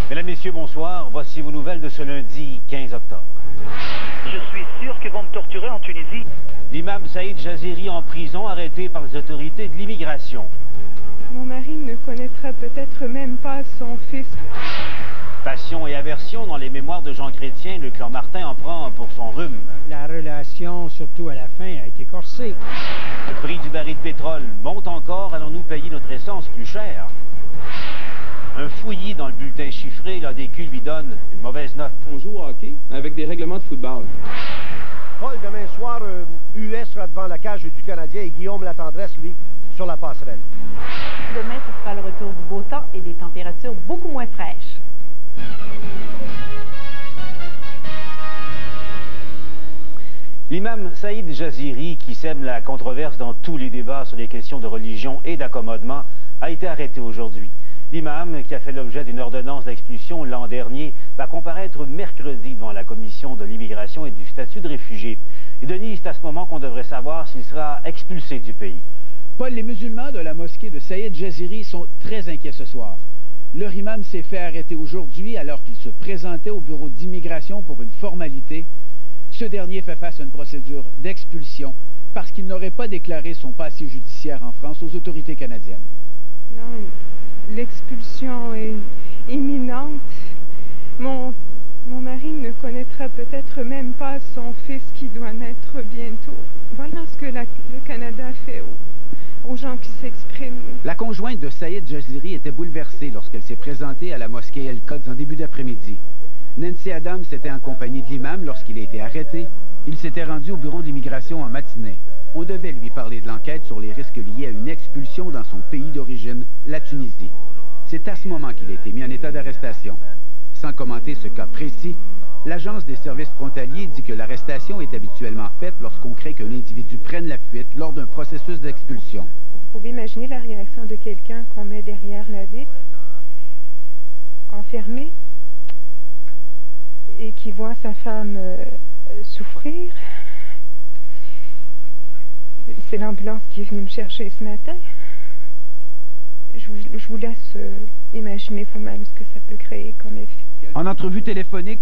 Mesdames, Messieurs, bonsoir. Voici vos nouvelles de ce lundi 15 octobre. Je suis sûr qu'ils vont me torturer en Tunisie. L'imam Saïd Jaziri en prison, arrêté par les autorités de l'immigration. Mon mari ne connaîtra peut-être même pas son fils. Passion et aversion dans les mémoires de Jean Chrétien, le clan Martin en prend pour son rhume. La relation, surtout à la fin, a été corsée. Le prix du baril de pétrole monte encore, allons-nous payer notre essence plus cher? Un fouillis dans le bulletin chiffré, l'ADQ lui donne une mauvaise note. On joue au hockey avec des règlements de football. Paul, demain soir, US sera devant la cage du Canadien et Guillaume Latendresse, lui, sur la passerelle. Demain, ce sera le retour du beau temps et des températures beaucoup moins fraîches. L'imam Saïd Jaziri, qui sème la controverse dans tous les débats sur les questions de religion et d'accommodement, a été arrêté aujourd'hui. L'imam, qui a fait l'objet d'une ordonnance d'expulsion l'an dernier, va comparaître mercredi devant la commission de l'immigration et du statut de réfugié. Et Denis, c'est à ce moment qu'on devrait savoir s'il sera expulsé du pays. Paul, les musulmans de la mosquée de Saïd Jaziri sont très inquiets ce soir. Leur imam s'est fait arrêter aujourd'hui alors qu'il se présentait au bureau d'immigration pour une formalité. Ce dernier fait face à une procédure d'expulsion parce qu'il n'aurait pas déclaré son passé judiciaire en France aux autorités canadiennes. Non, l'expulsion est imminente. Mon mari ne connaîtra peut-être même pas son fils qui doit naître bientôt. Voilà ce que le Canada fait aux gens qui s'expriment. La conjointe de Saïd Jaziri était bouleversée lorsqu'elle s'est présentée à la mosquée El-Quds en début d'après-midi. Nancy Adams était en compagnie de l'imam lorsqu'il a été arrêté. Il s'était rendu au bureau de l'immigration en matinée. On devait lui parler de l'enquête sur les risques liés à une expulsion dans son pays d'origine, la Tunisie. C'est à ce moment qu'il a été mis en état d'arrestation. Sans commenter ce cas précis, l'Agence des services frontaliers dit que l'arrestation est habituellement faite lorsqu'on craint qu'un individu prenne la fuite lors d'un processus d'expulsion. Vous pouvez imaginer la réaction de quelqu'un qu'on met derrière la vitre, enfermé, et qui voit sa femme souffrir. C'est l'ambulance qui est venue me chercher ce matin. Je vous laisse imaginer vous-même ce que ça peut créer comme effet. En entrevue téléphonique...